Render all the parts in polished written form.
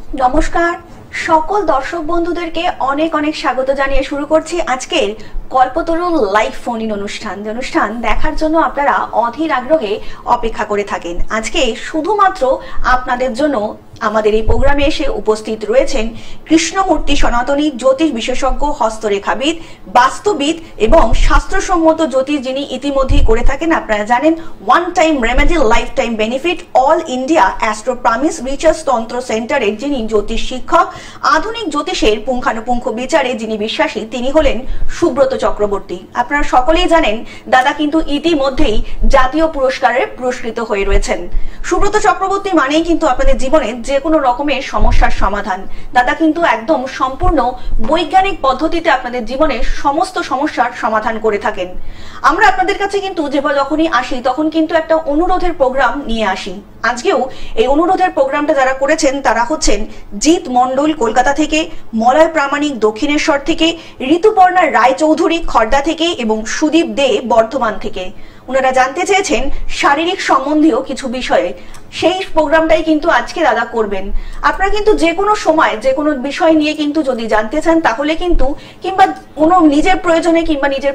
নমস্কার সকল দর্শক বন্ধুদেরকে অনেক অনেক স্বাগত জানিয়ে শুরু করছি আজকের কল্পতরু লাইভ ফোন ইন অনুষ্ঠান দেখার জন্য আপনারা অধীর আগ্রহে অপেক্ষা করে থাকেন। আজকে শুধুমাত্র আপনাদের জন্য আমাদের এই প্রোগ্রামে এসে উপস্থিত রয়েছেন কৃষ্ণমূর্তি সনাতনী জ্যোতিষ বিশেষজ্ঞ, হস্তরেখাবিদ, বাস্তুবিদ এবং শাস্ত্রসম্মত জ্যোতিষ, যিনি ইতিমধ্যেই করে থাকেন আপনারা জানেন one time remedy life time benefit all India astro promise Richards তন্ত্র সেন্টারের যিনি জ্যোতিষ শিক্ষক, আধুনিক জ্যোতিষের পুঙ্খানুপুঙ্খ বিচারে যিনি বিশ্বাসী, তিনি হলেন সুব্রত চক্রবর্তী। আপনারা সকলেই জানেন দাদা কিন্তু ইতিমধ্যেই জাতীয় পুরস্কারে পুরস্কৃত হয়ে রয়েছেন। সুব্রত চক্রবর্তী মানেই কিন্তু আপনাদের জীবনে যে কোনো রকমের সমস্যার সমাধান। দাদা কিন্তু একদম সম্পূর্ণ বৈজ্ঞানিক পদ্ধতিতে আপনাদের জীবনের সমস্ত সমস্যার সমাধান করে থাকেন। আমরা আপনাদের কাছে কিন্তু যখনই আসি তখন কিন্তু একটা অনুরোধের প্রোগ্রাম নিয়ে আসি। আজকেও এই অনুরোধের প্রোগ্রামটা যারা করেছেন তারা হচ্ছেন জিৎ মন্ডল কলকাতা থেকে, মলয় প্রামাণিক দক্ষিণেশ্বর থেকে, ঋতুপর্ণা রায়চৌধুরী খড়দা থেকে এবং সুদীপ দে বর্ধমান থেকে। ওনারা জানতে চেয়েছেন শারীরিক সম্বন্ধীয় কিছু বিষয়ে। সেই প্রোগ্রামটাই কিন্তু আজকে দাদা করবেন। আপনারা কিন্তু যে কোনো সময় যে কোনো বিষয় নিয়ে কিন্তু যদি জানতে চান তাহলে কিন্তু কিংবা কোনো নিজের প্রয়োজনে কিংবা নিজের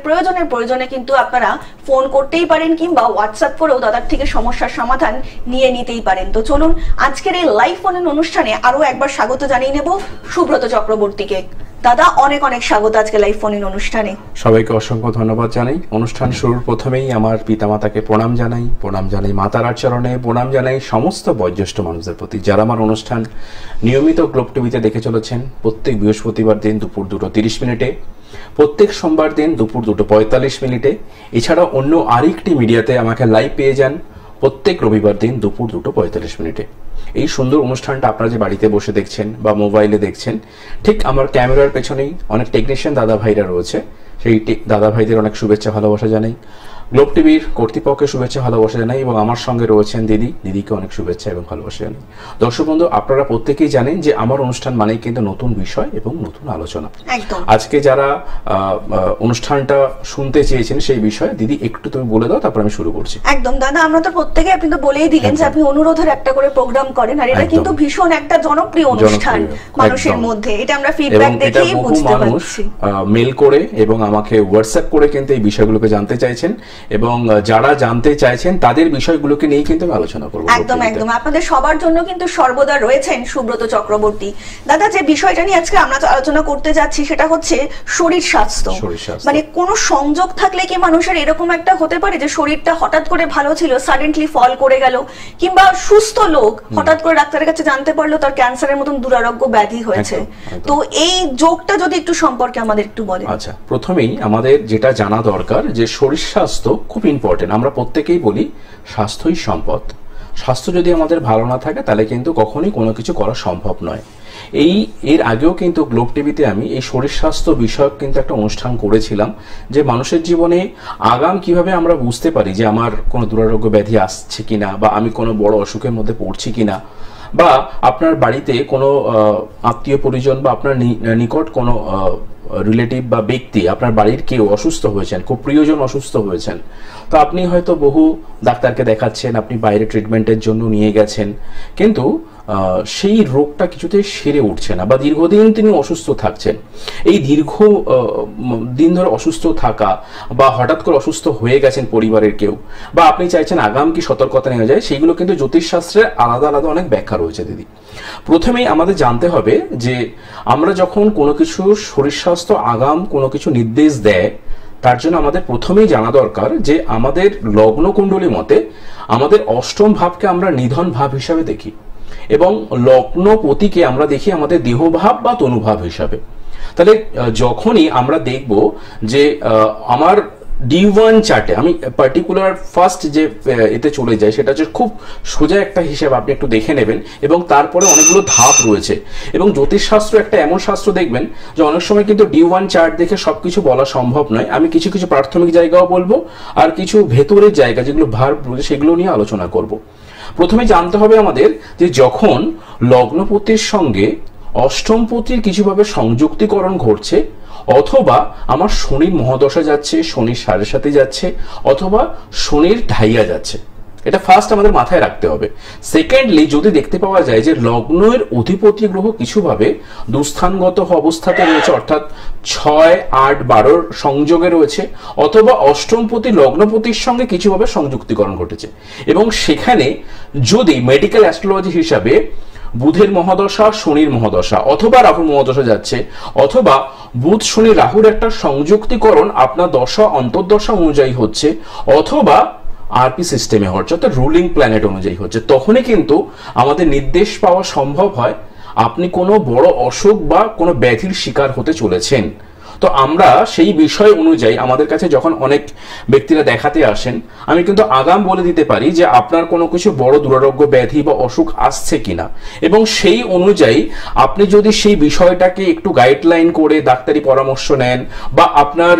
প্রয়োজনে কিন্তু আপনারা ফোন করতেই পারেন কিংবা হোয়াটসঅ্যাপ করেও দাদার থেকে সমস্যার সমাধান নিয়ে নিতেই পারেন। তো চলুন আজকের এই লাইভ ফোনের অনুষ্ঠানে আরো একবার স্বাগত জানিয়ে নেব সুব্রত চক্রবর্তীকে। দাদা অনেক অনেক স্বাগত আজকে লাইভ ফোন ইন অনুষ্ঠানে। সবাইকে অসংখ্য ধন্যবাদ জানাই। অনুষ্ঠান শুরুর প্রথমেই আমার পিতামাতাকে প্রণাম জানাই মাতার চরণে, প্রণাম জানাই সমস্ত বয়োজ্যেষ্ঠ মানুষদের প্রতি যারা আমার অনুষ্ঠান নিয়মিত গ্লোব টিভিতে দেখে চলেছেন। প্রত্যেক বৃহস্পতিবার দিন দুপুর 2:30 মিনিটে, প্রত্যেক সোমবার দিন দুপুর 2:45 মিনিটে, এছাড়া অন্য আরেকটি মিডিয়াতে আমাকে লাইভ পেয়ে যান প্রত্যেক রবিবার দিন দুপুর 2:45 মিনিটে। এই সুন্দর অনুষ্ঠানটা আপনারা যে বাড়িতে বসে দেখছেন বা মোবাইলে দেখছেন, ঠিক আমার ক্যামেরার পেছনেই অনেক টেকনিশিয়ান দাদা ভাইরা রয়েছে। সেই দাদা ভাইদের অনেক শুভেচ্ছা ভালোবাসা জানাই, গ্লোব টিভির কর্তৃপক্ষের শুভেচ্ছা ভালোবাসা জানাই এবং আমার সঙ্গে রয়েছেন দিদিকে অনেক শুভেচ্ছা এবং ভালোবাসা জানাই। দর্শক বন্ধু, আপনারা প্রত্যেকেই জানেন যে আমার অনুষ্ঠান মানেই কিন্তু নতুন বিষয় এবং নতুন আলোচনা। আজকে যারা অনুষ্ঠানটা শুনতে চেয়েছেন সেই বিষয়ে দিদি একটু তুমি বলে দাও, তারপর আমি শুরু করছি। একদম দাদা, আমরা তো প্রত্যেকে আপনি তো বলেই দিলেন যে আপনি অনুরোধের একটা করে প্রোগ্রাম করেন, আর এটা কিন্তু ভীষণ একটা জনপ্রিয় অনুষ্ঠান মানুষের মধ্যে। এটা আমরা ফিডব্যাক দেখেই বুঝতে পারছি। মেল করে এবং আমাকে হোয়াটসঅ্যাপ করে কিন্তু এই বিষয়গুলোকে জানতে চাইছেন এবং যারা জানতে চাইছেন তাদের বিষয়গুলোকে নিয়ে কিন্তু আলোচনা করব। একদম আপনাদের সবার জন্য কিন্তু সর্বদা রয়েছেন সুব্রত চক্রবর্তী। দাদা, যে বিষয়টা নিয়ে আজকে আমরা আলোচনা করতে যাচ্ছি সেটা হচ্ছে শরীর স্বাস্থ্য। মানে কোনো সংযোগ থাকলে কি মানুষের এরকম একটা হতে পারে যে শরীরটা হঠাৎ করে ভালো ছিল, সাডেনলি ফল করে গেল, কিংবা সুস্থ লোক হঠাৎ করে ডাক্তারের কাছে জানতে পারলো তার ক্যান্সারের মতন দুরারোগ্য ব্যাধি হয়েছে। তো এই যোগটা যদি একটু সম্পর্কে আমাদের একটু বলেন। আচ্ছা, প্রথমেই আমাদের যেটা জানা দরকার যে শরীর স্বাস্থ্য খুব ইম্পর্টেন্ট। আমরা প্রত্যেকেই বলি স্বাস্থ্যই সম্পদ। স্বাস্থ্য যদি আমাদের ভালো না থাকে তাহলে কিন্তু কখনোই কোনো কিছু করা সম্ভব নয়। এর আগেও কিন্তু গ্লোব টিভিতে আমি এই শরীর স্বাস্থ্য বিষয়ক কিন্তু একটা অনুষ্ঠান করেছিলাম যে মানুষের জীবনে আগাম কিভাবে আমরা বুঝতে পারি যে আমার কোনো দুরারোগ্য ব্যাধি আসছে কিনা, বা আমি কোনো বড় অসুখের মধ্যে পড়ছি কিনা, বা আপনার বাড়িতে কোনো আত্মীয় পরিজন বা আপনার নিকট কোনো রিলেটিভ বা ব্যক্তি, আপনার বাড়ির কেউ অসুস্থ হয়েছেন, খুব প্রিয়জন অসুস্থ হয়েছেন, তো আপনি হয়তো বহু ডাক্তারকে দেখাচ্ছেন, আপনি বাইরে ট্রিটমেন্টের জন্য নিয়ে গেছেন, কিন্তু সেই রোগটা কিছুতেই সেরে উঠছে না বা দীর্ঘদিন তিনি অসুস্থ থাকছেন। এই দীর্ঘ দিন ধরে অসুস্থ থাকা বা হঠাৎ করে অসুস্থ হয়ে গেছেন পরিবারের কেউ, বা আপনি চাইছেন আগাম কি সতর্কতা নেওয়া যায়, সেইগুলো কিন্তু জ্যোতিষশাস্ত্রের আলাদা আলাদা অনেক ব্যাখ্যা রয়েছে দিদি। প্রথমেই আমাদের জানতে হবে যে আমরা যখন কোনো কিছু শরীর স্বাস্থ্য আগাম কোনো কিছু নির্দেশ দেয়, তার জন্য আমাদের প্রথমেই জানা দরকার যে আমাদের লগ্ন কুণ্ডলী মতে আমাদের অষ্টম ভাবকে আমরা নিধন ভাব হিসাবে দেখি এবং লগ্নপতিকে আমরা দেখি আমাদের দেহভাব বা তনুভাব হিসাবে। তাহলে যখনই আমরা দেখব যে আমার D1 চার্টে আমি পার্টিকুলার ফার্স্ট যে এতে চলে যাই, সেটা হচ্ছে খুব সোজা একটা হিসাব, আপনি একটু দেখে নেবেন এবং তারপরে অনেকগুলো ধাপ রয়েছে। এবং জ্যোতিষশাস্ত্র একটা এমন শাস্ত্র দেখবেন যে অনেক সময় কিন্তু D1 চার্ট দেখে সবকিছু বলা সম্ভব নয়। আমি কিছু কিছু প্রাথমিক জায়গাও বলবো আর কিছু ভেতরের জায়গা যেগুলো ভার সেগুলো নিয়ে আলোচনা করব। প্রথমে জানতে হবে আমাদের যে যখন লগ্নপতির সঙ্গে অষ্টমপতির কিছুভাবে সংযুক্তিকরণ ঘটছে, অথবা আমার শনির মহাদশা যাচ্ছে, শনির 7.5 যাচ্ছে, অথবা শনির ঢাইয়া যাচ্ছে, এটা ফার্স্ট আমাদের মাথায় রাখতে হবে। সেকেন্ডলি, যদি দেখতে পাওয়া যায় যে লগ্নের অধিপতি গ্রহ কিছুভাবে দুস্থানগত অবস্থাতে রয়েছে, অর্থাৎ 6, 8, 12 সংযোগে রয়েছে, অথবা অষ্টমপতি লগ্নপতির সঙ্গে কিছুভাবে সংযুক্তিকরণ ঘটেছে, এবং সেখানে যদি মেডিকেল অ্যাস্ট্রোলজি হিসাবে বুধের মহাদশা, শনির মহাদশা অথবা রাহুর মহাদশা যাচ্ছে, অথবা বুধ শনি রাহুর একটা সংযুক্তিকরণ আপনার দশা অন্তর্দশা অনুযায়ী হচ্ছে, অথবা আরপি সিস্টেমে হচ্ছে, অর্থাৎ রুলিং প্ল্যানেট অনুযায়ী হচ্ছে, তখনই কিন্তু আমাদের নির্দেশ পাওয়া সম্ভব হয় আপনি কোনো বড় অসুখ বা কোনো ব্যাধির শিকার হতে চলেছেন। তো আমরা সেই বিষয় অনুযায়ী আমাদের কাছে যখন অনেক ব্যক্তিরা দেখাতে আসেন, আমি কিন্তু আগাম বলে দিতে পারি যে আপনার কোনো কিছু বড় দুরারোগ্য ব্যাধি বা অসুখ আসছে কিনা, এবং সেই অনুযায়ী আপনি যদি সেই বিষয়টাকে একটু গাইডলাইন করে ডাক্তারি পরামর্শ নেন, বা আপনার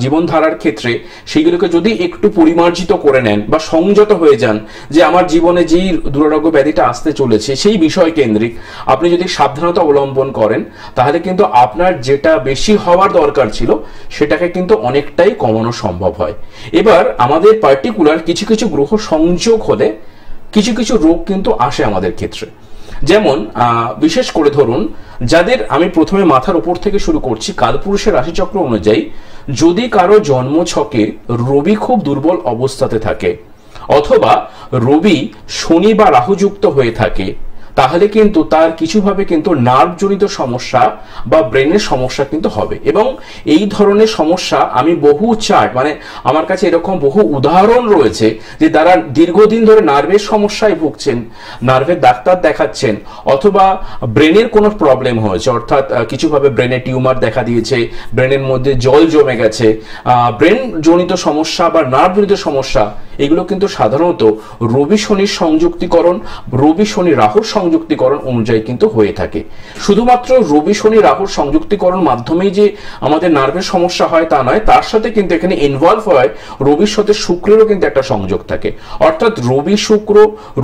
জীবনধারার ক্ষেত্রে সেইগুলোকে যদি একটু পরিমার্জিত করে নেন বা সংযত হয়ে যান, যে আমার জীবনে যেই দুরারোগ্য ব্যাধিটা আসতে চলেছে সেই বিষয় কেন্দ্রিক আপনি যদি সাবধানতা অবলম্বন করেন, তাহলে কিন্তু আপনার যেটা বেশি হওয়ার দরকার ছিল সেটাকে কিন্তু অনেকটাই কমানো সম্ভব হয়। এবার আমাদের পার্টিকুলার কিছু কিছু গ্রহ সংযোগ হলে কিছু কিছু রোগ কিন্তু আসে আমাদের ক্ষেত্রে। যেমন বিশেষ করে ধরুন, যাদের, আমি প্রথমে মাথার উপর থেকে শুরু করছি, কালপুরুষের রাশিচক্র অনুযায়ী যদি কারো জন্ম ছকে রবি খুব দুর্বল অবস্থাতে থাকে, অথবা রবি শনি বা রাহুযুক্ত হয়ে থাকে, তাহলে কিন্তু তার কিছুভাবে কিন্তু নার্ভজনিত সমস্যা বা ব্রেনের সমস্যা কিন্তু হবে। এবং এই ধরনের সমস্যা আমি বহু চার্ট, মানে আমার কাছে এরকম বহু উদাহরণ রয়েছে যে তারা দীর্ঘদিন ধরে নার্ভের সমস্যায় ভুগছেন, নার্ভের ডাক্তার দেখাচ্ছেন, অথবা ব্রেনের কোনো প্রবলেম হয়েছে, অর্থাৎ কিছুভাবে ব্রেনে টিউমার দেখা দিয়েছে, ব্রেনের মধ্যে জল জমে গেছে, ব্রেন জনিত সমস্যা বা নার্ভজনিত সমস্যা, এগুলো কিন্তু সাধারণত রবি শনির সংযুক্তিকরণ, রবি শনি রাহুর সংযুক্তিকরণ অনুযায়ী কিন্তু হয়ে থাকে। শুধুমাত্র রবি শনি রাহুর সংযুক্তিকরণ মাধ্যমেই যে আমাদের নার্ভের সমস্যা হয় তা নয়, তার সাথে কিন্তু এখানে ইনভলভ হয় রবির সাথে শুক্রেরও কিন্তু একটা সংযোগ থাকে, অর্থাৎ রবি শুক্র,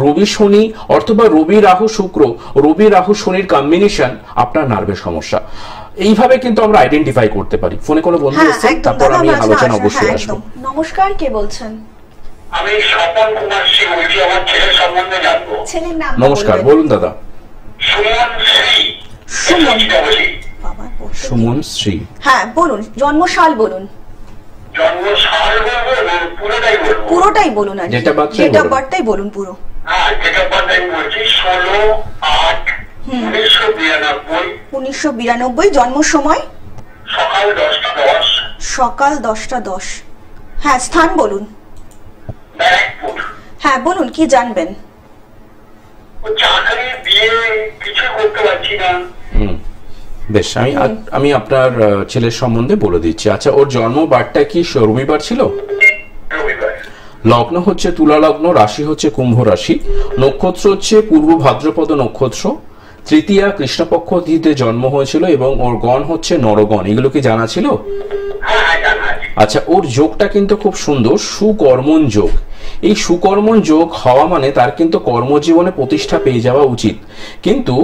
রবি শনি, অথবা রবি রাহু শুক্র, রবি রাহু শনির কম্বিনেশন আপনার নার্ভের সমস্যা। এইভাবে কিন্তু আমরা আইডেন্টিফাই করতে পারি। ফোনে কোনো বন্ধু এসেছে, তারপর আমি আলোচনা অবশ্যই আসবো। নমস্কার, কে বলছেন? আমি স্বপন কুমার শ্রী বলছি, আমার ছেলের সম্বন্ধে জানবো। ছেলের নাম? নমস্কার, বলুন দাদা। সুমন শ্রী। সুমন। বাবা, সুমন শ্রী। হ্যাঁ বলুন, জন্মসাল বলুন। জন্মসাল বলবো, পুরোটাই বলবো? পুরোটাই বলুন, আর ডেট অফ বার্থটাই বলুন পুরো। হ্যাঁ, ডেট অফ বার্থ আমি বলছি 16/8/1992। 1992। জন্ম সময়? সকাল 10টা 10। সকাল 10টা 10। হ্যাঁ, স্থান বলুন। ব্যারাকপুর। হ্যাঁ বলুন, কি জানবেন? ও চাকরি, বিয়ে কিছু করতে পারছি না। বেশ, আমি আপনার ছেলের সম্বন্ধে বলে দিচ্ছি। আচ্ছা, ওর জন্ম বারটা কি রবিবার ছিল? রবিবার। লগ্ন হচ্ছে তুলা লগ্ন, রাশি হচ্ছে কুম্ভ রাশি, নক্ষত্র হচ্ছে পূর্ব ভাদ্রপদ নক্ষত্র, তৃতীয়া কৃষ্ণপক্ষ তিথিতে জন্ম হয়েছিল, এবং ওর গণ হচ্ছে নরগণ। এগুলো কি জানা ছিল? হ্যাঁ, জানা আছে। আচ্ছা, ওর যোগটা কিন্তু খুব সুন্দর, সুকর্মণ যোগ। এই সুকর্মণ যোগ হওয়া মানে তার কিন্তু কর্মজীবনে প্রতিষ্ঠা পেয়ে যাওয়া উচিত। কিন্তু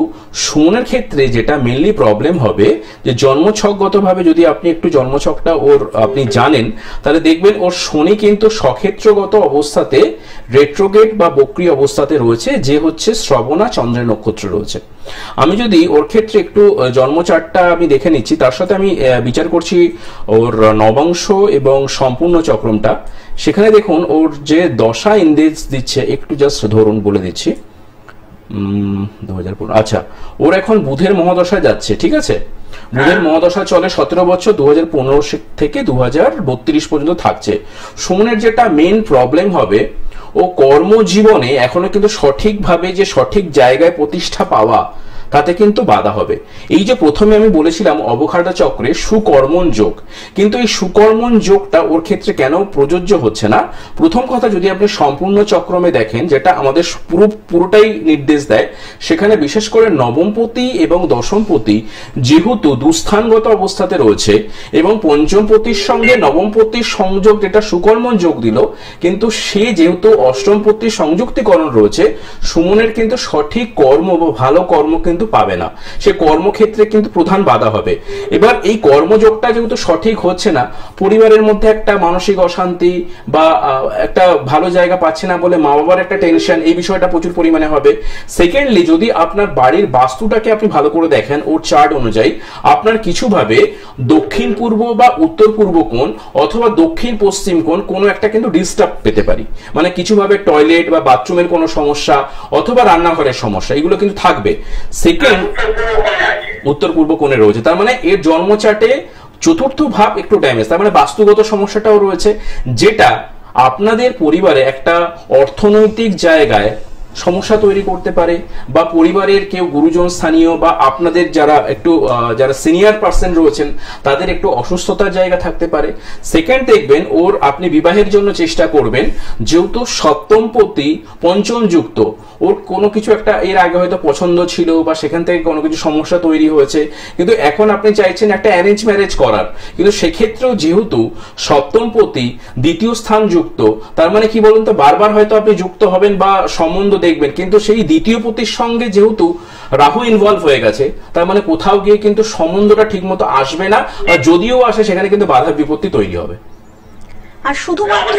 সুমনের ক্ষেত্রে যেটা মেনলি প্রবলেম হবে, যে জন্মছকগতভাবে যদি আপনি একটু জন্মছকটা ওর আপনি জানেন, তাহলে দেখবেন ওর শনি কিন্তু সক্ষেত্রগত অবস্থাতে রেট্রোগেট বা বক্রী অবস্থাতে রয়েছে, যে হচ্ছে শ্রবণা চন্দ্রের নক্ষত্র রয়েছে। আমি যদি ওর ক্ষেত্রে একটু জন্মচারটা আমি দেখে নিচ্ছি, তার সাথে আমি বিচার করছি ওর নবাংশ এবং সম্পূর্ণ চক্রমটা। সেখানে দেখুন ওর যে দশা ইন্দেজ দিচ্ছে, একটু জাস্ট ধরুন বলে দিচ্ছি। 2015। আচ্ছা, ওর এখন বুধের মহাদশা যাচ্ছে, ঠিক আছে? বুধের মহাদশা চলে 17 বছর, 2015 থেকে 2032 পর্যন্ত থাকছে। সুমনের যেটা মেন প্রবলেম হবে, ও কর্মজীবনে এখনো কিন্তু সঠিকভাবে যে সঠিক জায়গায় প্রতিষ্ঠা পাওয়া, তাতে কিন্তু বাধা হবে। এই যে প্রথমে আমি বলেছিলাম অবখাড়া চক্রে সুকর্মণ যোগ, কিন্তু এই সুকর্মণ যোগটা ওর ক্ষেত্রে কেন প্রযোজ্য হচ্ছে না? প্রথম কথা, যদি আপনি সম্পূর্ণ চক্রমে দেখেন, যেটা আমাদের পুরোটাই নির্দেশ দেয়, সেখানে বিশেষ করে নবমপতি এবং দশমপতি যেহেতু দুস্থানগত অবস্থাতে রয়েছে, এবং পঞ্চমপতির সঙ্গে নবমপতির সংযোগ যেটা সুকর্মণ যোগ দিল, কিন্তু সে যেহেতু অষ্টমপতির সংযুক্তিকরণ রয়েছে, সুমনের কিন্তু সঠিক কর্ম বা ভালো কর্ম কিন্তু কিন্তু পাবে না, সে কর্মক্ষেত্রে কিন্তু প্রধান বাধা হবে। এবার এই কর্মযোগটা যেহেতু সঠিক হচ্ছে না, পরিবারের মধ্যে একটা মানসিক অশান্তি বা একটা ভালো জায়গা পাচ্ছে না বলে মা বাবার একটা টেনশন, এই বিষয়টা প্রচুর পরিমাণে হবে। সেকেন্ডলি, যদি আপনার বাড়ির বাস্তুটাকে আপনি ভালো করে দেখেন ওর চার্ট অনুযায়ী, আপনার কিছু ভাবে দক্ষিণ পূর্ব বা উত্তর পূর্ব কোণ অথবা দক্ষিণ পশ্চিম কোণ কোনো একটা কিন্তু ডিস্টার্ব পেতে পারি, মানে কিছু ভাবে টয়লেট বা বাথরুমের কোনো সমস্যা অথবা রান্নাঘরের সমস্যা এগুলো কিন্তু থাকবে। সেকেন্ড, উত্তর পূর্ব কোণে রয়েছে, তার মানে এর জন্ম চার্টে চতুর্থ ভাব একটু ড্যামেজ, তার মানে বাস্তুগত সমস্যাটাও রয়েছে, যেটা আপনাদের পরিবারে একটা অর্থনৈতিক জায়গায় সমস্যা তৈরি করতে পারে, বা পরিবারের কেউ গুরুজন স্থানীয় বা আপনাদের যারা সিনিয়র পার্সন রয়েছেন তাদের একটু অসুস্থতার জায়গা থাকতে পারে। সেকেন্ড, দেখবেন ওর আপনি বিবাহের জন্য চেষ্টা করবেন, যেহেতু সপ্তমপতি পঞ্চম যুক্ত, ওর কোনো কিছু একটা এর আগে হয়তো পছন্দ ছিল বা সেখান থেকে কোনো কিছু সমস্যা তৈরি হয়েছে, কিন্তু এখন আপনি চাইছেন একটা অ্যারেঞ্জ ম্যারেজ করার, কিন্তু সেক্ষেত্রেও যেহেতু সপ্তমপতি দ্বিতীয় স্থান যুক্ত, তার মানে কি বলুন তো, বারবার হয়তো আপনি যুক্ত হবেন বা সম্বন্ধ দেখবেন, কিন্তু সেই দ্বিতীয় পতির সঙ্গে যেহেতু রাহু ইনভলভ হয়ে গেছে, তার মানে কোথাও গিয়ে কিন্তু সম্বন্ধটা ঠিক মতো আসবে না, আর যদিও আসে সেখানে কিন্তু বাধা বিপত্তি তৈরি হবে। আর শুধুমাত্র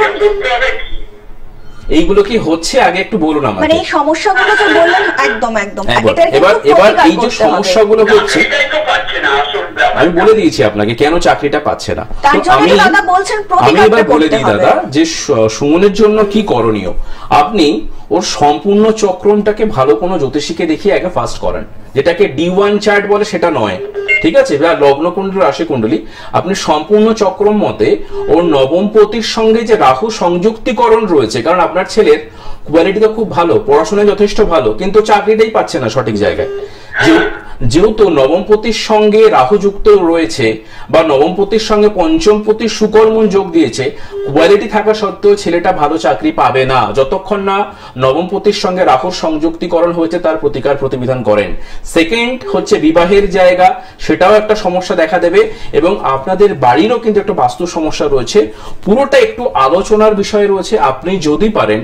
এইগুলো কি হচ্ছে আগে একটু বলুন আমাকে, মানে এই সমস্যাগুলো যে বললেন একদম এবার এই যে সমস্যাগুলো হচ্ছে আমি বলে দিয়েছি আপনাকে কেন চাকরিটা পাচ্ছে না। তো আমি এবার বলে দিই দাদা যে সুমনের জন্য কি করণীয়। আপনি ওর সম্পূর্ণ চক্রমটাকে ভালো কোনো জ্যোতিষীকে দেখিয়ে আগে ফার্স্ট করান, যেটাকে D1 চার্ট বলে সেটা নয়, ঠিক আছে, লগ্ন কুণ্ডলী রাশি কুণ্ডলী। আপনি সম্পূর্ণ চক্রম মতে ওর নবমপতির সঙ্গে যে রাহু সংযুক্তিকরণ রয়েছে, কারণ আপনার ছেলের কোয়ালিটি তো খুব ভালো, পড়াশোনায় যথেষ্ট ভালো, কিন্তু চাকরিটাই পাচ্ছে না সঠিক জায়গায়। যেহেতু নবমপতির সঙ্গে রাহু যুক্ত রয়েছে বা নবমপতির সঙ্গে পঞ্চমপতির সুকর্মণ যোগ দিয়েছে, কোয়ালিটি থাকা সত্ত্বেও ছেলেটা ভালো চাকরি পাবে না যতক্ষণ না নবমপতির সঙ্গে রাহুর সংযুক্তিকরণ হয়েছে তার প্রতিকার প্রতিবিধান করেন। সেকেন্ড হচ্ছে বিবাহের জায়গা, সেটাও একটা সমস্যা দেখা দেবে, এবং আপনাদের বাড়িরও কিন্তু একটা বাস্তু সমস্যা রয়েছে। পুরোটা একটু আলোচনার বিষয় রয়েছে। আপনি যদি পারেন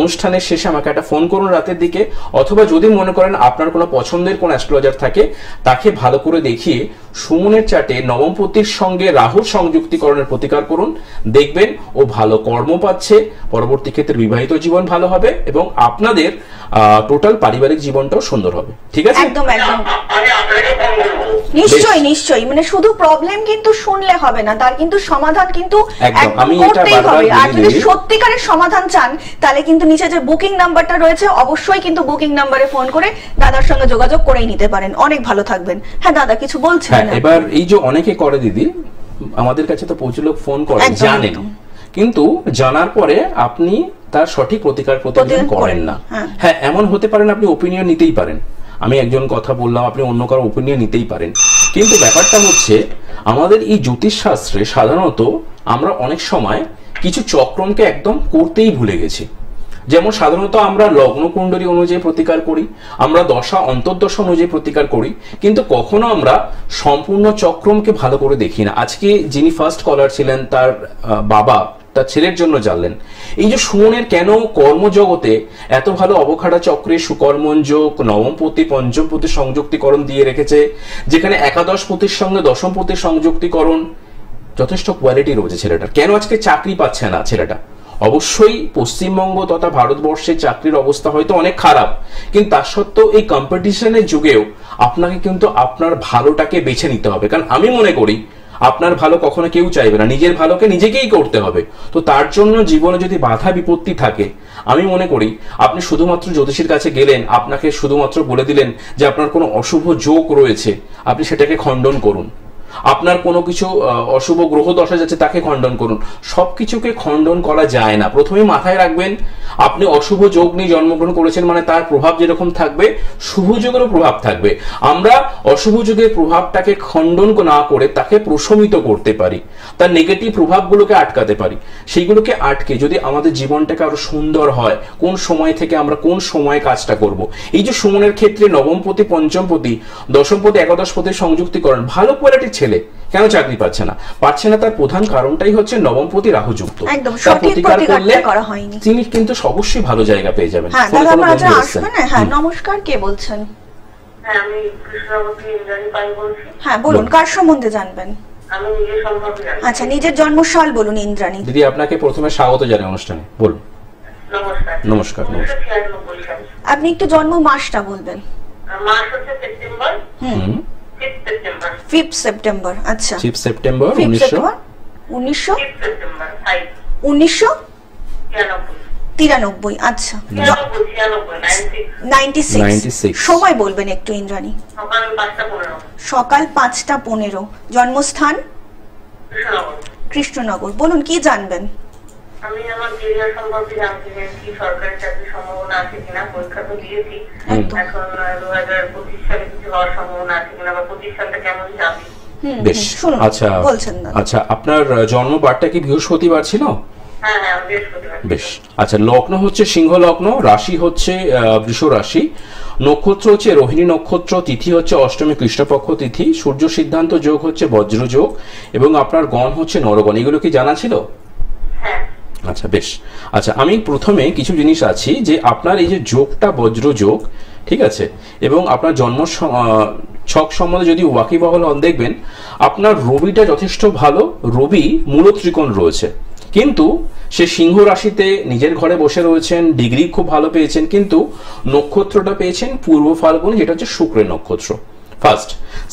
অনুষ্ঠানের শেষে আমাকে একটা ফোন করুন রাতের দিকে, অথবা যদি মনে করেন আপনার কোনো পছন্দের কোন অ্যাস্ট্রোলজার থাকে তাকে ভালো করে দেখিয়ে সুমনের চার্টে নবমপতির সঙ্গে রাহুর সংযুক্তিকরণের প্রতিকার করুন, দেখবেন ও ভালো কর্ম পাচ্ছে, পরবর্তী ক্ষেত্রে বিবাহিত জীবন ভালো হবে এবং আপনাদের টোটাল পারিবারিক জীবনটাও সুন্দর হবে। ঠিক আছে, একদম একদম নিশ্চয়ই মানে শুধু প্রবলেম কিন্তু শুনলে হবে না, তার কিন্তু সমাধান কিন্তু আমি করতেই হবে। আর যদি সত্যিকারের সমাধান চান তাহলে কিন্তু নিচে যে বুকিং নাম্বারটা রয়েছে অবশ্যই কিন্তু বুকিং নাম্বারে ফোন করে দাদার সঙ্গে যোগাযোগ করেই নিতে পারেন। অনেক ভালো থাকবেন। হ্যাঁ দাদা কিছু বলছেন? এবার এই যে অনেকে করে দিদি, আমাদের কাছে তো প্রচুর লোক ফোন করে, জানেন, কিন্তু জানার পরে আপনি তার সঠিক প্রতিকার প্রতিবিধান করেন না। হ্যাঁ, এমন হতে পারেন আপনি ওপিনিয়ন নিতেই পারেন, আমি একজন কথা বললাম, আপনি অন্য কারো ওপিনিয়ন নিতেই পারেন, কিন্তু ব্যাপারটা হচ্ছে আমাদের এই জ্যোতিষ শাস্ত্রে সাধারণত আমরা অনেক সময় কিছু চক্রমকে একদম করতেই ভুলে গেছি। যেমন সাধারণত আমরা লগ্ন কুণ্ডলী অনুযায়ী প্রতিকার করি, আমরা দশা অন্তর্দশা অনুযায়ী প্রতিকার করি, কিন্তু কখনো আমরা সম্পূর্ণ চক্রমকে ভালো করে দেখি না। আজকে যিনি ফার্স্ট কলার ছিলেন তার বাবা তার ছেলের জন্য জানলেন এই যে সুমনের কেন কর্মজগতে এত ভালো অবখাড়া চক্রে সুকর্মণ যোগ, নবমপতি পঞ্চমপতি সংযুক্তিকরণ দিয়ে রেখেছে, যেখানে একাদশপতির সঙ্গে দশমপতির সংযুক্তিকরণ, যথেষ্ট কোয়ালিটি রয়েছে ছেলেটার, কেন আজকে চাকরি পাচ্ছে না ছেলেটা? অবশ্যই পশ্চিমবঙ্গ তথা ভারতবর্ষের চাকরির অবস্থা হয়তো অনেক খারাপ, কিন্তু তার সত্ত্বেও এই কম্পিটিশনের যুগেও আপনাকে কিন্তু আপনার ভালোটাকে বেছে নিতে হবে। কারণ আমি মনে করি আপনার ভালো কখনো কেউ চাইবে না, নিজের ভালোকে নিজেকেই করতে হবে। তো তার জন্য জীবনে যদি বাধা বিপত্তি থাকে, আমি মনে করি আপনি শুধুমাত্র জ্যোতিষীর কাছে গেলেন, আপনাকে শুধুমাত্র বলে দিলেন যে আপনার কোনো অশুভ যোগ রয়েছে, আপনি সেটাকে খণ্ডন করুন। আপনার কোনো কিছু অশুভ গ্রহ দশা যাচ্ছে তাকে খণ্ডন করুন। সবকিছুকে খণ্ডন করা যায় না। প্রথমে মাথায় রাখবেন আপনি অশুভ যোগ নিয়ে জন্মগ্রহণ করেছেন মানে তার প্রভাব যেরকম থাকবে শুভ যোগেরও প্রভাব থাকবে। আমরা অশুভ যোগের প্রভাবটাকে খণ্ডন না করে তাকে প্রশমিত করতে পারি, তার নেগেটিভ প্রভাবগুলোকে আটকাতে পারি। সেইগুলোকে আটকে যদি আমাদের জীবনটাকে আরো সুন্দর হয়, কোন সময় থেকে আমরা কোন সময়ে কাজটা করব। এই যে সুমনের ক্ষেত্রে নবমপতি পঞ্চমপতি দশমপতি একাদশপতির সংযুক্তিকরণ, ভালো কোয়ালিটির ছেলে কেন চাকরি পাচ্ছে না? তার প্রধান কারণটাই হচ্ছে নবমপতি রাহু যুক্ত। তার প্রতিকার করলে তিনি কিন্তু অবশ্যই ভালো জায়গা পেয়ে যাবেন। নমস্কার, কে বলছেন? হ্যাঁ, আমি কৃষ্ণনগর ইন্দ্রাণী পাল বলছি। হ্যাঁ বলুন, কার সম্বন্ধে জানবেন? আমি নিজের সম্পর্কে জানি। আচ্ছা, নিজের জন্মসাল বলুন ইন্দ্রাণী। দিদি আপনাকে প্রথমে স্বাগত জানাই অনুষ্ঠানে, বলুন। নমস্কার। নমস্কার। 1996 সাল। আপনি একটু জন্ম মাসটা বলবেন। মাস হচ্ছে সেপ্টেম্বর। হুম 5 সেপ্টেম্বর। 5 সেপ্টেম্বর। আচ্ছা, 5 সেপ্টেম্বর 5 1900 সেপ্টেম্বর 1900 5 সেপ্টেম্বর 5 1993। আচ্ছা, 96। 96 সময় বলবেন একটু ইন্দ্রাণী। সকাল 5টা 15। সকাল 5টা 15। জন্মস্থান কৃষ্ণনগর। কৃষ্ণনগর। বলুন, কি জানবেন? আমি আমার ক্যারিয়ার সম্পর্কে জানতে চাইছি, সরকারি চাকরির সম্ভাবনা আছে কিনা। পরীক্ষা তো দিয়েছি, একদম। এখন 2025 সালে কিছু হওয়ার সম্ভাবনা আছে কিনা, বা 25 সালটা কেমন যাবে। বেশ। শুনুন, আচ্ছা বলছেন না। আচ্ছা, আপনার জন্মবারটা কি বৃহস্পতিবার ছিল? হ্যাঁ হ্যাঁ, বৃহস্পতিবার। বেশ। আচ্ছা, লগ্ন হচ্ছে সিংহ লগ্ন, রাশি হচ্ছে বৃষ রাশি, নক্ষত্র হচ্ছে রোহিণী নক্ষত্র, তিথি হচ্ছে অষ্টমী কৃষ্ণপক্ষ তিথি, সূর্য সিদ্ধান্ত যোগ হচ্ছে বজ্র যোগ, এবং আপনার গণ হচ্ছে নরগণ। এগুলো কি জানা ছিল? হ্যাঁ। আচ্ছা বেশ। আচ্ছা, আমি প্রথমে কিছু জিনিস আছি যে আপনার এই যে যোগটা বজ্র যোগ, ঠিক আছে, এবং আপনার জন্ম ছক সম্বন্ধে যদি ওয়াকিবহল হন দেখবেন আপনার রবিটা যথেষ্ট ভালো। রবি মূল ত্রিকোণ রয়েছে, কিন্তু সে সিংহ রাশিতে নিজের ঘরে বসে রয়েছেন, ডিগ্রি খুব ভালো পেয়েছেন, কিন্তু নক্ষত্রটা পেয়েছেন পূর্ব ফাল্গুন, যেটা হচ্ছে শুক্রের নক্ষত্র। ফার্স্ট।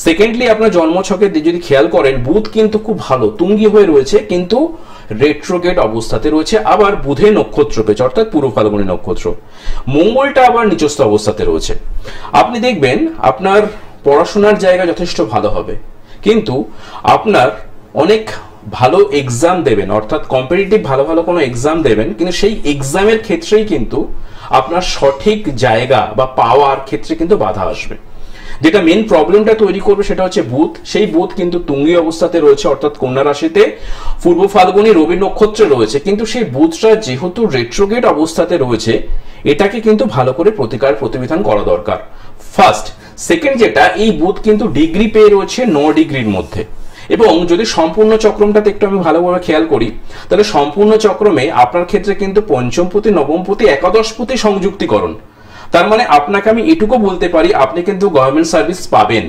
সেকেন্ডলি, আপনার জন্মছকে যদি খেয়াল করেন বুধ কিন্তু খুব ভালো তুঙ্গি হয়ে রয়েছে, কিন্তু রেট্রোগেট অবস্থাতে রয়েছে, আবার বুধের নক্ষত্র পেয়েছে, অর্থাৎ পূর্ব ফাল্গুনী নক্ষত্র। মঙ্গলটা আবার নিচস্থ অবস্থাতে রয়েছে। আপনি দেখবেন আপনার পড়াশোনার জায়গা যথেষ্ট ভালো হবে, কিন্তু আপনার অনেক ভালো এক্সাম দেবেন, অর্থাৎ কম্পিটিটিভ ভালো ভালো কোনো এক্সাম দেবেন, কিন্তু সেই এক্সামের ক্ষেত্রেই কিন্তু আপনার সঠিক জায়গা বা পাওয়ার ক্ষেত্রে কিন্তু বাধা আসবে। যেটা মেন প্রবলেমটা তৈরি করবে সেটা হচ্ছে বুধ। সেই বুধ কিন্তু তুঙ্গি অবস্থাতে রয়েছে, অর্থাৎ কন্যা রাশিতে পূর্ব ফাল্গুনী রবি নক্ষত্রে রয়েছে, কিন্তু সেই বুধটা যেহেতু রেট্রোগেট অবস্থাতে রয়েছে, এটাকে কিন্তু ভালো করে প্রতিবিধান করা দরকার। ফার্স্ট। সেকেন্ড, যেটা এই বুধ কিন্তু ডিগ্রি পেয়ে রয়েছে 9 ডিগ্রির মধ্যে, এবং যদি সম্পূর্ণ চক্রমটাতে একটু আমি ভালোভাবে খেয়াল করি, তাহলে সম্পূর্ণ চক্রমে আপনার ক্ষেত্রে কিন্তু পঞ্চমপতি, নবমপতি, একাদশপতি সংযুক্তিকরণ। তার মানে আপনাকে আমি এটুকু বলতে পারি আপনি কিন্তু গভর্নমেন্ট সার্ভিস পাবেন,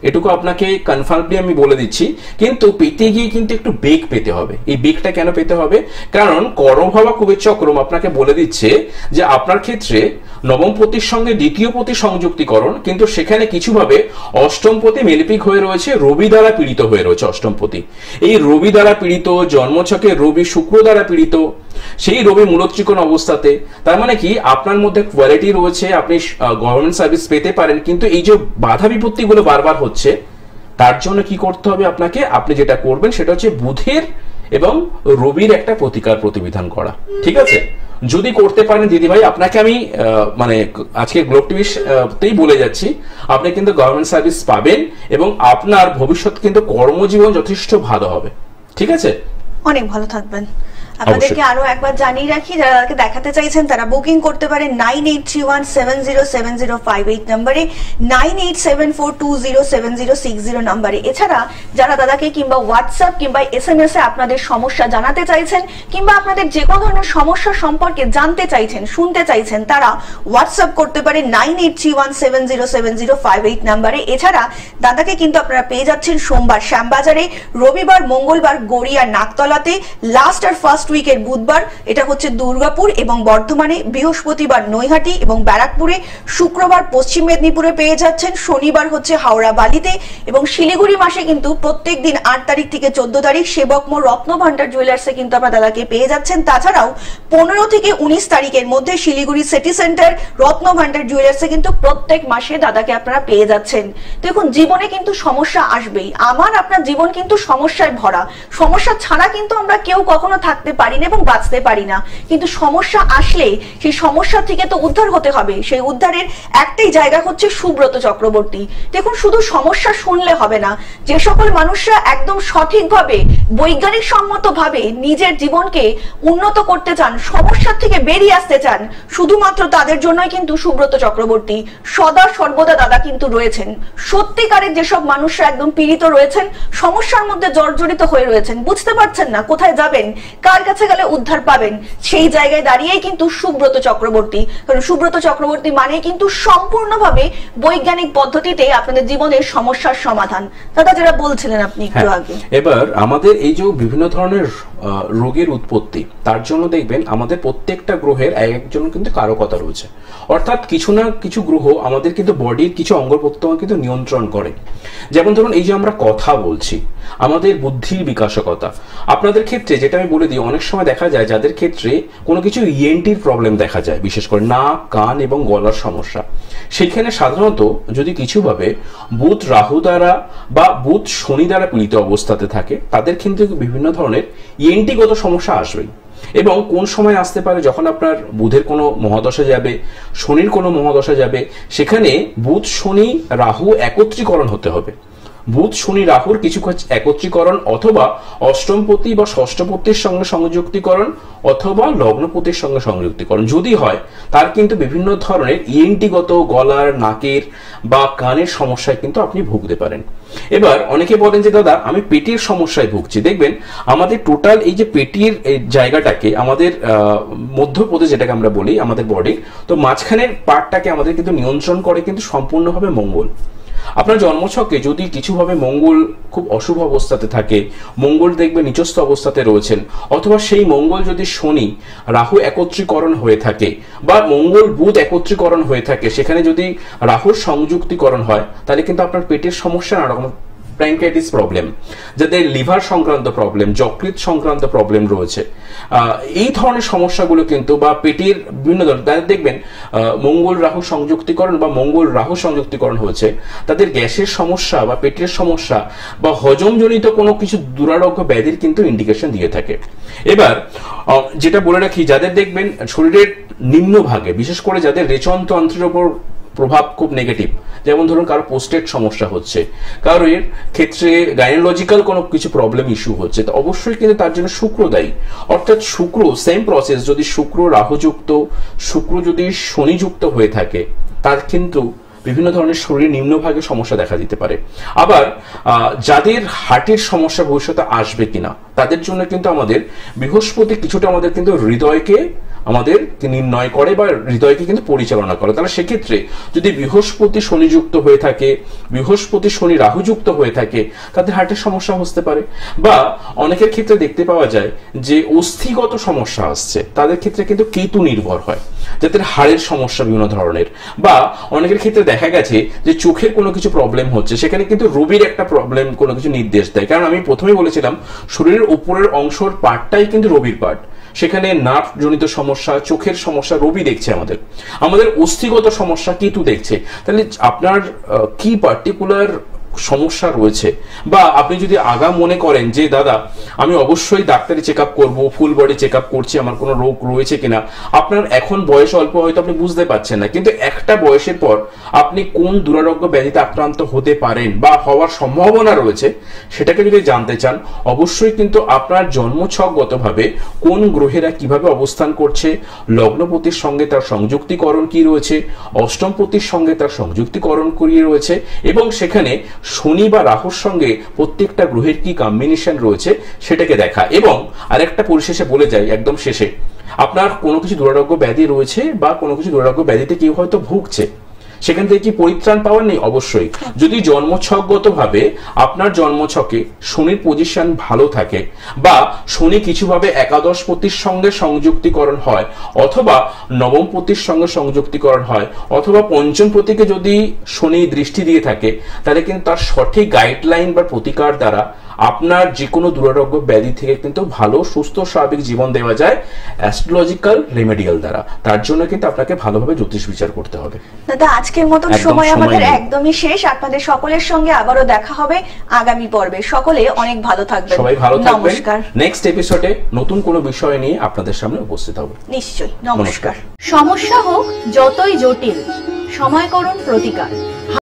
এটুকু আপনাকে কনফার্মলি আমি বলে দিচ্ছি। কিন্তু পেতে গিয়ে কিন্তু একটু বেগ পেতে হবে। এই বেগটা কেন পেতে হবে? কারণ করভাবা কুবের চক্রম আপনাকে বলে দিচ্ছে যে আপনার ক্ষেত্রে নবমপতির সঙ্গে দ্বিতীয়পতি সংযুক্তিকরণ, কিন্তু সেখানে কিছুভাবে অষ্টমপতি মেলিপিক হয়ে রয়েছে, রবি দ্বারা পীড়িত হয়ে রয়েছে অষ্টমপতি। এই রবি দ্বারা পীড়িত, জন্মছকে রবি শুক্র দ্বারা পীড়িত, সেই রবি মূলত্রিকোণ অবস্থাতে। তার মানে কি আপনার মধ্যে কোয়ালিটি রয়েছে, আপনি গভর্নমেন্ট সার্ভিস পেতে পারেন, কিন্তু এই যে বাধা বিপত্তিগুলো বারবার হচ্ছে, তার জন্য কি করতে হবে আপনাকে? আপনি যেটা করবেন সেটা হচ্ছে বুধের এবং রবির একটা প্রতিবিধান করা, ঠিক আছে? যদি করতে পারেন দিদিভাই, আপনাকে আমি মানে আজকে গ্লোব টিভিতেই বলে যাচ্ছি, আপনি কিন্তু গভর্নমেন্ট সার্ভিস পাবেন এবং আপনার ভবিষ্যৎ কিন্তু কর্মজীবন যথেষ্ট ভালো হবে, ঠিক আছে? অনেক ভালো থাকবেন। আপনাদেরকে আরো একবার জানিয়ে রাখি, যারা দেখাতে চাইছেন তারা বুকিং করতে পারেন 9831707058 নম্বরে, 9874207060 নম্বরে। এছাড়া যারা দাদাকে কিংবা হোয়াটসঅ্যাপ কিংবা SMS এ আপনাদের সমস্যা জানাতে চাইছেন, কিংবা আপনাদের যে কোনো ধরনের সমস্যা সম্পর্কে জানতে চাইছেন, শুনতে চাইছেন, তারা হোয়াটসঅ্যাপ করতে পারেন 9831707058 নম্বরে। এছাড়া দাদাকে কিন্তু আপনারা পেয়ে যাচ্ছেন সোমবার শ্যামবাজারে, রবিবার মঙ্গলবার গড়িয়া নাকতলাতে, লাস্ট আর ফার্স্ট উইকের বুধবার এটা হচ্ছে দুর্গাপুর এবং বর্ধমানে, বৃহস্পতিবার নৈহাটি এবং ব্যারাকপুরে, শুক্রবার পশ্চিম মেদিনীপুরে পেয়ে যাচ্ছেন, শনিবার হচ্ছে হাওড়া বালিতে, এবং শিলিগুড়ি মাসে কিন্তু প্রত্যেক দিন 8 তারিখ থেকে 14 তারিখ সেবকমোর রত্নভান্ডার জুয়েলার্সে কিন্তু আপনারা দাদাকে পেয়ে যাচ্ছেন। তাছাড়াও 15 থেকে 19 তারিখের মধ্যে শিলিগুড়ি সিটি সেন্টার রত্নভান্ডার জুয়েলার্সে কিন্তু প্রত্যেক মাসে দাদাকে আপনারা পেয়ে যাচ্ছেন। দেখুন, জীবনে কিন্তু সমস্যা আসবেই, আমার আপনার জীবন কিন্তু সমস্যায় ভরা। সমস্যা ছাড়া কিন্তু আমরা কেউ কখনো থাকতে পারি না এবং বাঁচতে পারি না, কিন্তু সমস্যা আসলে সেই সমস্যা থেকে তো উদ্ধার হতে হবে। সেই উদ্ধারের একটাই জায়গা হচ্ছে সুব্রত চক্রবর্তী। দেখুন, শুধু সমস্যা শুনলে হবে না, যে সকল মানুষরা একদম সঠিকভাবে বৈজ্ঞানিক সম্মতভাবে নিজের জীবনকে উন্নত করতে চান, সমস্যা থেকে বেরিয়ে আসতে চান, শুধুমাত্র তাদের জন্যই কিন্তু সুব্রত চক্রবর্তী সদা সর্বদা দাদা কিন্তু রয়েছেন। সত্যিকারের যেসব মানুষরা একদম পীড়িত রয়েছেন, সমস্যার মধ্যে জর্জরিত হয়ে রয়েছেন, বুঝতে পারছেন না কোথায় যাবেন, কার কার কাছে গেলে উদ্ধার পাবেন সেই জায়গায় দাঁড়িয়েই কিন্তু সুব্রত চক্রবর্তী, কারণ সুব্রত চক্রবর্তী মানে কিন্তু সম্পূর্ণভাবে বৈজ্ঞানিক পদ্ধতিতে আপনাদের জীবনের সমস্যার সমাধান। দাদা যেটা বলছিলেন আপনি একটু আগে, এবার আমাদের এই যে বিভিন্ন ধরনের রোগের উৎপত্তি, তার জন্য দেখবেন আমাদের প্রত্যেকটা গ্রহের একজন কিন্তু কারকতা রয়েছে। অর্থাৎ কিছু না কিছু গ্রহ আমাদের কিন্তু বডির কিছু অঙ্গ প্রত্যঙ্গ কিন্তু নিয়ন্ত্রণ করে। যেমন ধরুন এই যে আমরা কথা বলছি, আমাদের বুদ্ধির বিকাশকতা। আপনাদের ক্ষেত্রে যেটা আমি বলে দিই, অনেক সময় দেখা যায় যাদের ক্ষেত্রে কোনো কিছু ইএনটির প্রবলেম দেখা যায়, বিশেষ করে নাক, কান এবং গলার সমস্যা, সেখানে সাধারণত যদি কিছুভাবে বুধ রাহু দ্বারা বা বুধ শনি দ্বারা পীড়িত অবস্থাতে থাকে, তাদের কিন্তু বিভিন্ন ধরনের ইএনটিগত সমস্যা আসবেই। এবং কোন সময় আসতে পারে, যখন আপনার বুধের কোনো মহাদশা যাবে, শনির কোনো মহাদশা যাবে, সেখানে বুধ শনি রাহু একত্রীকরণ হতে হবে। বুধ শনি রাহুর কিছু একত্রীকরণ, অথবা অষ্টমপতি বা ষষ্ঠপতির সঙ্গে সংযুক্তিকরণ, অথবা লগ্নপতির সঙ্গে সংযুক্তিকরণ যদি হয়, তার কিন্তু বিভিন্ন ধরনের ইএনটিগত গলার, নাকের বা কানের সমস্যায় কিন্তু আপনি ভুগতে পারেন। এবার অনেকে বলেন যে দাদা আমি পেটের সমস্যায় ভুগছি। দেখবেন আমাদের টোটাল এই যে পেটের এই জায়গাটাকে, আমাদের মধ্যপ্রদেশ যেটাকে আমরা বলি আমাদের বডির, তো মাঝখানের পার্টটাকে আমাদের কিন্তু নিয়ন্ত্রণ করে কিন্তু সম্পূর্ণভাবে মঙ্গল। আপনার জন্মছকে যদি কিছুভাবে মঙ্গল খুব অশুভ অবস্থাতে থাকে, মঙ্গল দেখবে নিচস্থ অবস্থাতে রয়েছেন, অথবা সেই মঙ্গল যদি শনি রাহু একত্রীকরণ হয়ে থাকে, বা মঙ্গল বুধ একত্রীকরণ হয়ে থাকে, সেখানে যদি রাহুর সংযুক্তিকরণ হয়, তাহলে কিন্তু আপনার পেটের সমস্যা নানা রকম, প্যানক্রিয়াটিস প্রবলেম, যাদের লিভার সংক্রান্ত প্রবলেম, যকৃৎ সংক্রান্ত প্রবলেম রয়েছে, এই ধরনের সমস্যাগুলো কিন্তু, বা পেটের বিভিন্ন ধরনের, দেখবেন মঙ্গল রাহু সংযুক্তিকরণ বা মঙ্গল রাহু সংযুক্তিকরণ হয়েছে, তাদের গ্যাসের সমস্যা বা পেটের সমস্যা বা হজমজনিত কোনো কিছু দুরারোগ্য ব্যাধির কিন্তু ইন্ডিকেশন দিয়ে থাকে। এবার যেটা বলে রাখি, যাদের দেখবেন শরীরের নিম্নভাগে, বিশেষ করে যাদের রেচনতন্ত্রের উপর প্রভাব খুব নেগেটিভ, যেমন ধরুন কারো পোস্টেট সমস্যা হচ্ছে, কারো এর ক্ষেত্রে গাইনোলজিক্যাল কোনো কিছু প্রবলেম ইস্যু হচ্ছে, তো অবশ্যই কিন্তু তার জন্য শুক্র দায়ী। অর্থাৎ শুক্র, সেম প্রসেস, যদি শুক্র রাহুযুক্ত, শুক্র যদি শনিযুক্ত হয়ে থাকে, তার কিন্তু বিভিন্ন ধরনের শরীর নিম্নভাগে সমস্যা দেখা দিতে পারে। আবার যাদের হার্টের সমস্যা ভবিষ্যতে আসবে কিনা, তাদের জন্য কিন্তু আমাদের বৃহস্পতি কিছুটা আমাদের কিন্তু হৃদয়কে আমাদের নির্ণয় করে বা হৃদয়কে কিন্তু পরিচালনা করে। তাহলে সেক্ষেত্রে যদি বৃহস্পতি শনিযুক্ত হয়ে থাকে, বৃহস্পতি শনি রাহুযুক্ত হয়ে থাকে, তাদের হার্টের সমস্যা হতে পারে। বা অনেকের ক্ষেত্রে দেখতে পাওয়া যায় যে অস্থিগত সমস্যা আসছে, তাদের ক্ষেত্রে কিন্তু কেতু নির্ভর হয়, যাদের হাড়ের সমস্যা বিভিন্ন ধরনের। বা অনেকের ক্ষেত্রে দেখা গেছে যে চোখের কোনো কিছু প্রবলেম হচ্ছে, সেখানে কিন্তু রবির একটা প্রবলেম কোনো কিছু নির্দেশ দেয়। কারণ আমি প্রথমেই বলেছিলাম শরীরের উপরের অংশের পার্টটাই কিন্তু রবির পার্ট, সেখানে নার্ভ জনিত সমস্যা, চোখের সমস্যা রবি দেখছে, আমাদের অস্থিগত সমস্যা কেতু দেখছে। তাহলে আপনার কি পার্টিকুলার সমস্যা রয়েছে, বা আপনি যদি আগা মনে করেন যে দাদা আমি অবশ্যই ডাক্তারি চেক আপ করবো, ফুল বডি চেক আপ করছি, আমার কোনো রোগ রয়েছে কিনা, আপনার এখন বয়স অল্প, হয়তো আপনি বুঝতে পারছেন না, কিন্তু একটা বয়সের পর আপনি কোন দুরারোগ্য ব্যাধিতে আক্রান্ত হতে পারেন বা হওয়ার সম্ভাবনা রয়েছে, সেটাকে যদি জানতে চান, অবশ্যই কিন্তু আপনার জন্মছকগতভাবে কোন গ্রহেরা কিভাবে অবস্থান করছে, লগ্নপতির সঙ্গে তার সংযুক্তিকরণ কি রয়েছে, অষ্টমপতির সঙ্গে তার সংযুক্তিকরণ কি রয়েছে, এবং সেখানে শনি বা রাহুর সঙ্গে প্রত্যেকটা গ্রহের কি কম্বিনেশন রয়েছে সেটাকে দেখা। এবং আরেকটা পরিশেষে বলে যাই, একদম শেষে, আপনার কোনো কিছু দুরারোগ্য ব্যাধি রয়েছে বা কোনো কিছু দুরারোগ্য ব্যাধিতে কেউ হয়তো ভুগছে, সেখান থেকে কি পরিত্রাণ পাওয়ার নেই? অবশ্যই। যদি জন্মছকগতভাবে আপনার জন্মছকে শনির পজিশন ভালো থাকে, বা শনি কিছুভাবে একাদশপতির সঙ্গে সংযুক্তিকরণ হয়, অথবা নবমপতির সঙ্গে সংযুক্তিকরণ হয়, অথবা পঞ্চমপতিকে যদি শনি দৃষ্টি দিয়ে থাকে, তাহলে কিন্তু তার সঠিক গাইডলাইন বা প্রতিকার দ্বারা আপনার যে কোনো দুরারোগ্য ব্যাধি থেকে কিন্তু ভালো সুস্থ স্বাভাবিক জীবন দেওয়া যায় অ্যাস্ট্রোলজিক্যাল রেমেডিয়াল দ্বারা। তার জন্য কিন্তু আপনাকে ভালোভাবে জ্যোতিষ বিচার করতে হবে। দাদা আজকের মতো সময় আমাদের একদমই শেষ। আপনাদের সকলের সঙ্গে আবারও দেখা হবে আগামী পর্বে। সকলে অনেক ভালো থাকবেন, সবাই ভালো থাকবেন। নমস্কার। নেক্সট এপিসোডে নতুন কোনো বিষয় নিয়ে আপনাদের সামনে উপস্থিত হব। নিশ্চয়ই। নমস্কার। সমস্যা হোক যতই জটিল, সময় করুন প্রতিকার।